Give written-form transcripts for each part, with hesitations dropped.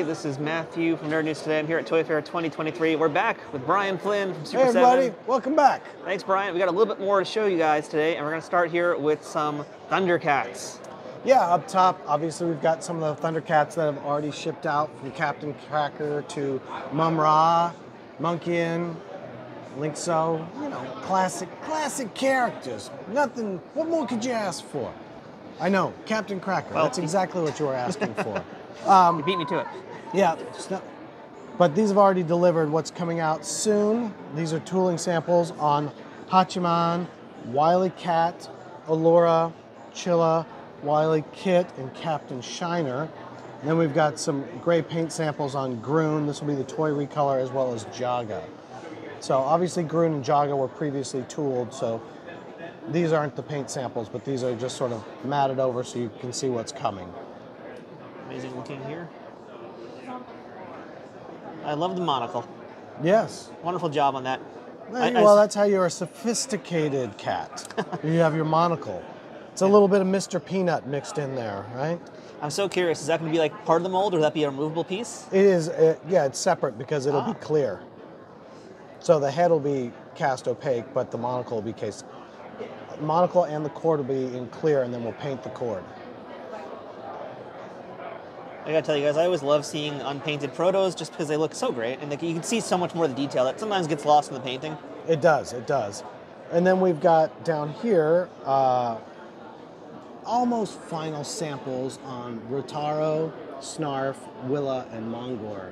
This is Matthew from Nerd News Today. I'm here at Toy Fair 2023. We're back with Brian Flynn from Super7. Hey everybody, welcome back. Thanks, Brian. We got a little bit more to show you guys today, and we're going to start here with some Thundercats. Yeah, up top, obviously we've got some of the Thundercats that have already shipped out, from Captain Cracker to Mum-Ra, Monkeyin, Linkso, you know, classic characters. Nothing, what more could you ask for? I know, Captain Cracker, well, that's exactly what you were asking for. You beat me to it. Yeah, but these have already delivered what's coming out soon. These are tooling samples on Hachiman, Wily Cat, Allura, Chilla, Wily Kit, and Captain Shiner. And then we've got some gray paint samples on Groon. This will be the toy recolor, as well as Jaga. So obviously Groon and Jaga were previously tooled, so these aren't the paint samples, but these are just sort of matted over so you can see what's coming. Amazing looking here. I love the monocle. Yes. Wonderful job on that. Well, that's how you're a sophisticated cat. You have your monocle. It's a little bit of Mr. Peanut mixed in there, right? I'm so curious, is that going to be like part of the mold, or will that be a removable piece? It is, yeah, it's separate because it'll be clear. So the head will be cast opaque, but the monocle will be cast. Monocle and the cord will be in clear, and then we'll paint the cord. I gotta tell you guys, I always love seeing unpainted protos just because they look so great, and you can see so much more of the detail that sometimes gets lost in the painting. It does, it does. And then we've got down here almost final samples on Rotaro, Snarf, Willa, and Mongor.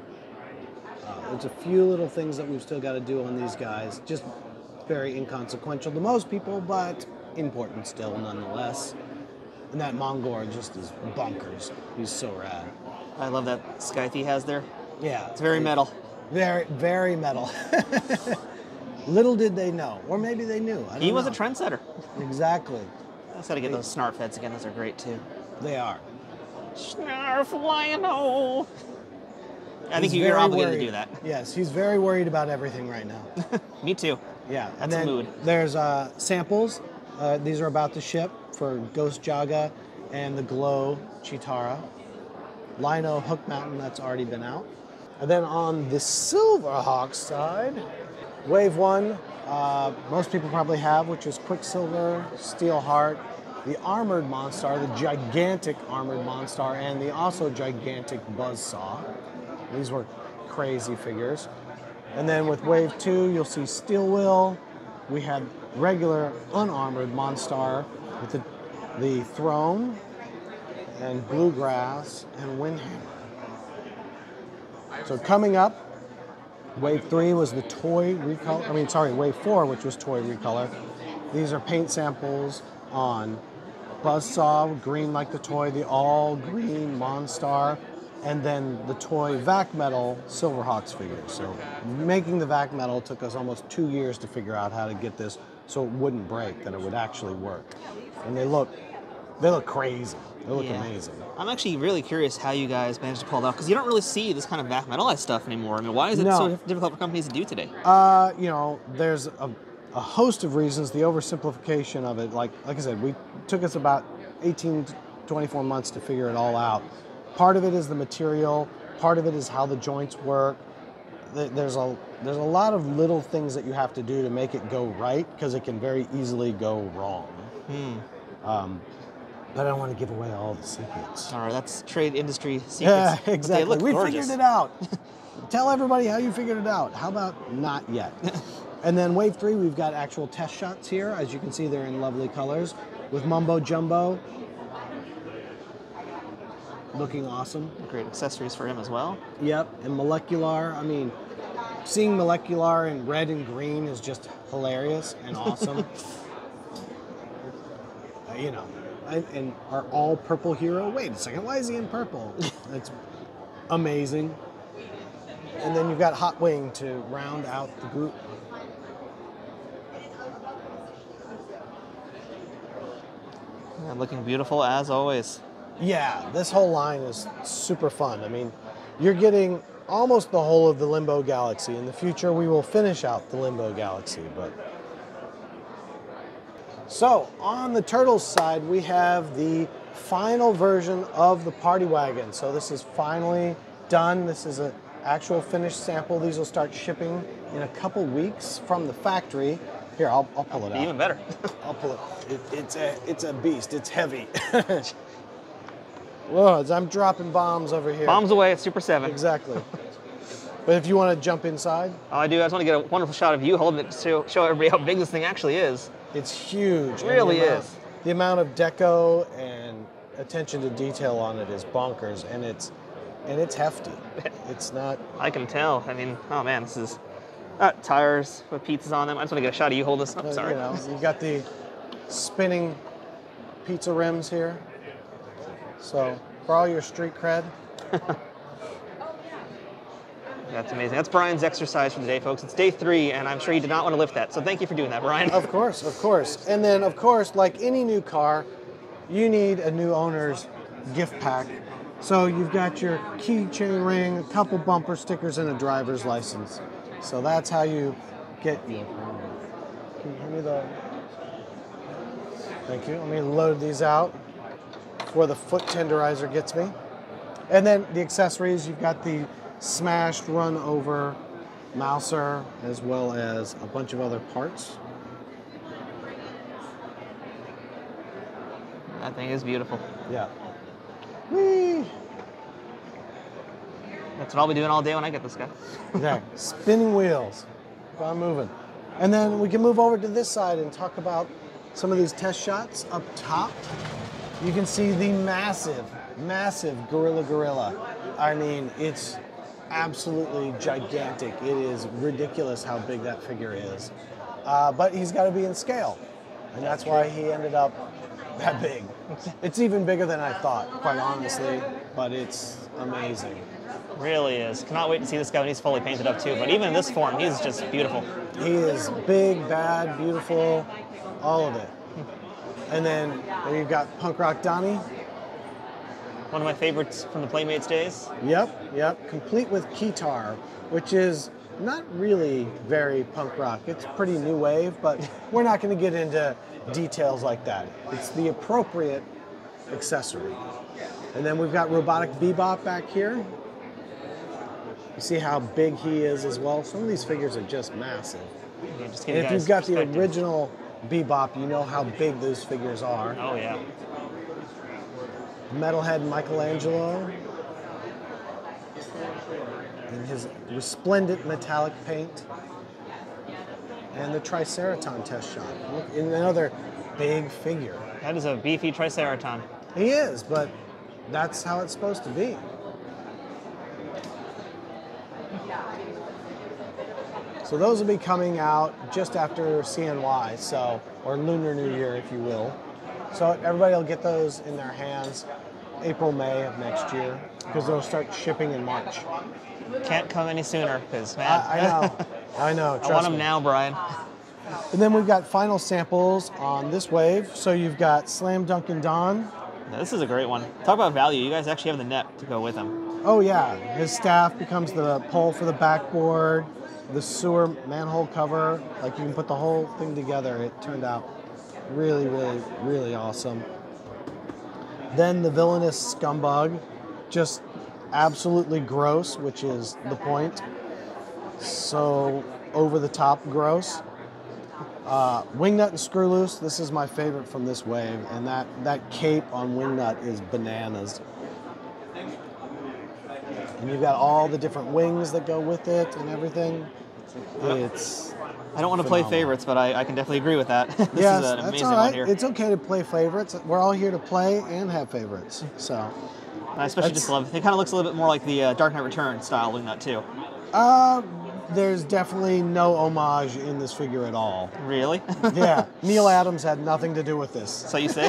There's a few little things that we've still got to do on these guys, just very inconsequential to most people, but important still nonetheless. And that Mongor just is bonkers. He's so rad. I love that scythe he has there. Yeah. It's very metal. Very, very metal. Little did they know. Or maybe they knew. I don't know. He was a trendsetter. Exactly. I just got to get those Snarf heads again. Those are great, too. They are. Snarf Lion-O. I think you're obligated to do that. Yes, he's very worried about everything right now. Me too. Yeah. That's and then a mood. There's samples. These are about to ship for Ghost Jaga and the Glow Chitara. Lino Hook Mountain, that's already been out. And then on the Silverhawks side, Wave 1, most people probably have, which is Quicksilver, Steelheart, the Armored Monstar, the gigantic Armored Monstar, and the also gigantic Buzzsaw. These were crazy figures. And then with Wave 2, you'll see Steel Will. We had regular unarmored Monstar with the Throne and Bluegrass and Windhammer. So coming up, Wave 3 was the toy recolor. Wave 4, which was toy recolor. These are paint samples on Buzzsaw, green like the toy, the all green Monstar, and then the toy Vac Metal Silverhawks figures. So making the Vac Metal took us almost 2 years to figure out how to get this so it wouldn't break, that it would actually work. And they look crazy. They look amazing. I'm actually really curious how you guys managed to pull it off, because you don't really see this kind of Vac Metalized stuff anymore. I mean, why is it so difficult for companies to do today? You know, there's a host of reasons. The oversimplification of it, like I said, took us about 18 to 24 months to figure it all out. Part of it is the material. Part of it is how the joints work. There's a lot of little things that you have to do to make it go right, because it can very easily go wrong. But I don't want to give away all the secrets. All right, that's trade industry secrets. Yeah, exactly. We gorgeous. figured it out. Tell everybody how you figured it out. How about not yet? And then Wave 3, we've got actual test shots here. As you can see, they're in lovely colors with Mumbo Jumbo. Looking awesome. Great accessories for him as well. Yep, and Molecular. I mean, seeing Molecular in red and green is just hilarious and awesome. You know, and our all purple hero. Wait a second, why is he in purple? It's amazing. And then you've got Hot Wing to round out the group. Yeah, looking beautiful as always. Yeah, this whole line is super fun. I mean, you're getting almost the whole of the Limbo Galaxy. In the future, we will finish out the Limbo Galaxy, but... So, on the Turtles side, we have the final version of the Party Wagon. So this is finally done. This is an actual finished sample. These will start shipping in a couple weeks from the factory. Here, I'll pull it out. Even better. I'll pull it. It's a beast. It's heavy. Whoa, as I'm dropping bombs over here. Bombs away at Super7. Exactly. But if you want to jump inside. Oh, I do. I just want to get a wonderful shot of you holding it to show everybody how big this thing actually is. It's huge. It really is. The amount of deco and attention to detail on it is bonkers, and it's hefty. It's not. I can tell. I mean, oh man, this is tires with pizzas on them. I just want to get a shot of you holding this. Oh, sorry. You know, you got the spinning pizza rims here. So for all your street cred. That's amazing. That's Brian's exercise for the day, folks. It's day 3, and I'm sure he did not want to lift that. So thank you for doing that, Brian. Of course, of course. And then, of course, like any new car, you need a new owner's gift pack. So you've got your keychain ring, a couple bumper stickers, and a driver's license. So that's how you get your. Can you hand me the? Thank you. Let me load these out where the foot tenderizer gets me. And then the accessories, you've got the smashed run over mouser as well as a bunch of other parts. That thing is beautiful. Yeah. Whee! That's what I'll be doing all day when I get this guy. Okay, spinning wheels. Keep on moving. And then we can move over to this side and talk about some of these test shots. Up top, you can see the massive, massive Gorilla. I mean, it's absolutely gigantic. It is ridiculous how big that figure is. But he's got to be in scale. And that's why he ended up that big. It's even bigger than I thought, quite honestly, but it's amazing. Really is. Cannot wait to see this guy when he's fully painted up too. But even in this form, he's just beautiful. He is big, bad, beautiful, all of it. And then you've got Punk Rock Donnie. One of my favorites from the Playmates days. Yep. Complete with keytar, which is not really very punk rock. It's pretty new wave, but we're not going to get into details like that. It's the appropriate accessory. And then we've got Robotic Bebop back here. You see how big he is as well. Some of these figures are just massive. Yeah, just and if you've got the original Bebop, you know how big those figures are. Oh, yeah. Metalhead Michelangelo in his resplendent metallic paint. And the Triceraton test shot. Look, another big figure. That is a beefy Triceraton. He is, but that's how it's supposed to be. So those will be coming out just after CNY, so, or Lunar New Year, if you will. So everybody will get those in their hands April, May of next year, because they'll start shipping in March. Can't come any sooner, because, man. I know. I want them now, Brian. And then we've got final samples on this wave. So you've got Slam Dunkin' Don. Now, this is a great one. Talk about value. You guys actually have the net to go with him. Oh, yeah. His staff becomes the pole for the backboard, the sewer manhole cover. Like, you can put the whole thing together. It turned out really, really, really awesome. Then the villainous Scumbug, just absolutely gross, which is the point. So over the top gross. Wingnut and Screwloose, this is my favorite from this wave, and that cape on Wingnut is bananas. And you've got all the different wings that go with it and everything. It's I don't want to play favorites, but I can definitely agree with that. This yes, is an amazing that's all right. one here. It's okay to play favorites. We're all here to play and have favorites. So I especially just love it. It kind of looks a little bit more like the Dark Knight Returns style Wingnut too. There's definitely no homage in this figure at all. Really? Yeah, Neil Adams had nothing to do with this. So you say?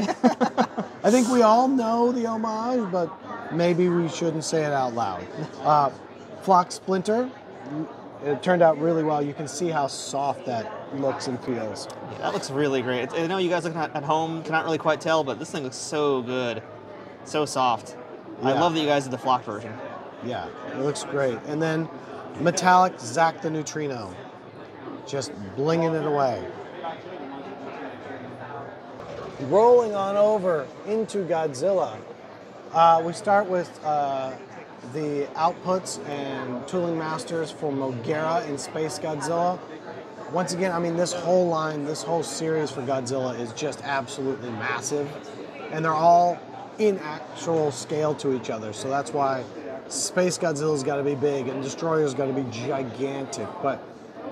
I think we all know the homage, but maybe we shouldn't say it out loud. Flock Splinter, it turned out really well. You can see how soft that looks and feels. Yeah, that looks really great. I know you guys looking at home cannot really quite tell, but this thing looks so good. So soft. Yeah. I love that you guys did the flock version. Yeah, it looks great. And then metallic Zack the Neutrino. Just blinging it away. Rolling on over into Godzilla. We start with the outputs and tooling masters for Mogera and Space Godzilla. Once again, I mean, this whole line, this whole series for Godzilla is just absolutely massive. And they're all in actual scale to each other. So that's why Space Godzilla's got to be big and Destroyer's got to be gigantic. But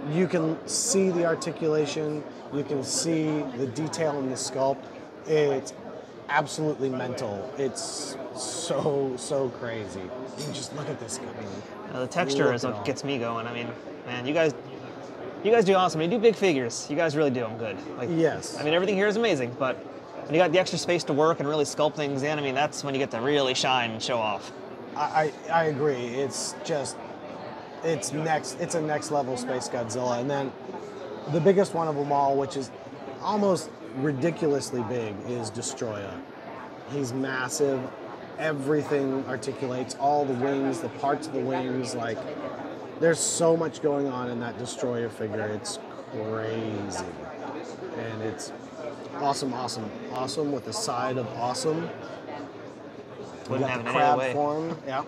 you can see the articulation, you can see the detail in the sculpt. It's absolutely mental. It's so crazy. You just look at this. I mean, the texture is what gets me going. I mean, man, you guys do awesome. You do big figures. You guys really do them good. Like, yes. I mean, everything here is amazing, but when you got the extra space to work and really sculpt things in, I mean, that's when you get to really shine and show off. I agree. It's just, it's a next level Space Godzilla. And then the biggest one of them all, which is almost ridiculously big, is Destroyer. He's massive. Everything articulates, all the wings, the parts of the wings, like, there's so much going on in that Destroyer figure. It's crazy. And it's awesome with a side of awesome. We got the crab form, yeah.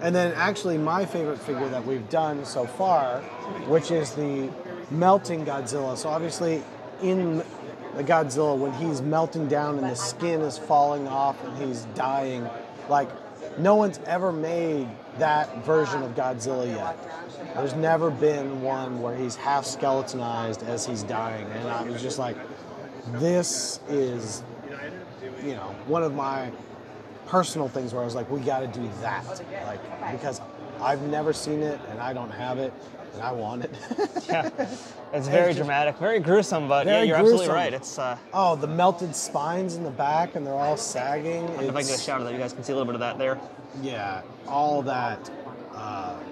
And then actually my favorite figure that we've done so far, which is the melting Godzilla. So obviously in the Godzilla, when he's melting down and the skin is falling off and he's dying, like, no one's ever made that version of Godzilla yet. There's never been one where he's half skeletonized as he's dying. And I was just like, this is, you know, one of my personal things where I was like, we got to do that. Like, because I've never seen it and I don't have it and I want it. Yeah, it's very dramatic, very gruesome, but yeah, you're gruesome. absolutely right. It's oh, the melted spines in the back and they're all sagging. If I can get a shot of that, you guys can see a little bit of that there. Yeah, all that.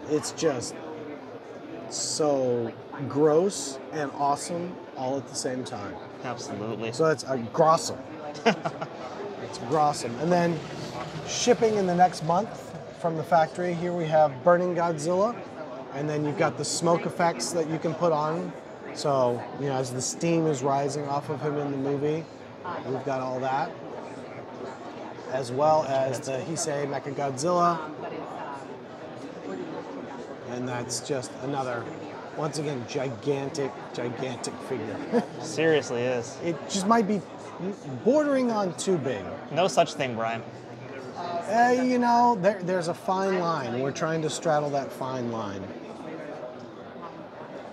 It's just so gross and awesome all at the same time. Absolutely. So it's grossome. It's grossome. And then shipping in the next month from the factory, here we have Burning Godzilla. And then you've got the smoke effects that you can put on. So, you know, as the steam is rising off of him in the movie, we've got all that. As well as the Heisei Mechagodzilla. And that's just another, once again, gigantic figure. Seriously is. It just might be bordering on too big. No such thing, Brian. You know, there's a fine line. We're trying to straddle that fine line.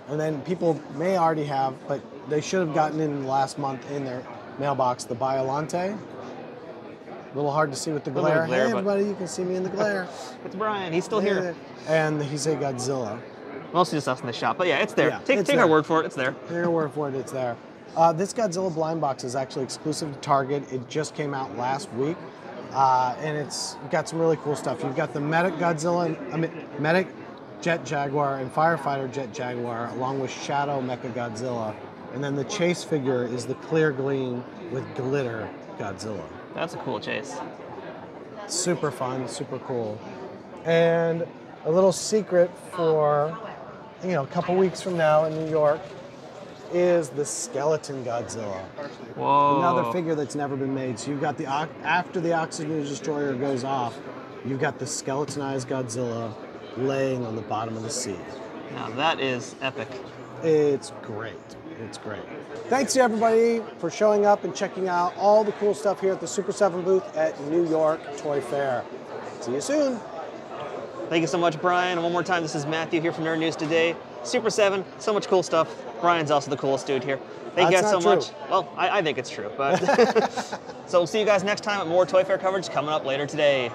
And then people may already have, but they should have gotten in the last month in their mailbox, the Biolante. A little hard to see with the glare. Hey, everybody, you can see me in the glare. It's Brian. He's still here. And the Heisei Godzilla. Mostly just us in the shop, but yeah, it's there. Yeah, take our word for it. It's there. Take our word for it. It's there. This Godzilla blind box is actually exclusive to Target. It just came out last week, and it's got some really cool stuff. You've got the Medic Godzilla, Medic Jet Jaguar, and Firefighter Jet Jaguar, along with Shadow Mecha Godzilla. And then the chase figure is the Clear Gleam with Glitter Godzilla. That's a cool chase. Super fun, super cool. And a little secret for, you know, a couple weeks from now in New York is the Skeleton Godzilla. Whoa. Another figure that's never been made. So you've got the, after the Oxygen Destroyer goes off, you've got the skeletonized Godzilla laying on the bottom of the sea. Now that is epic. It's great. It's great. Thanks to everybody for showing up and checking out all the cool stuff here at the Super7 booth at New York Toy Fair. See you soon. Thank you so much, Brian. And one more time, this is Matthew here from Nerd News Today. Super7, so much cool stuff. Brian's also the coolest dude here. Thank you guys so much. Well, I think it's true, but so we'll see you guys next time with more Toy Fair coverage coming up later today.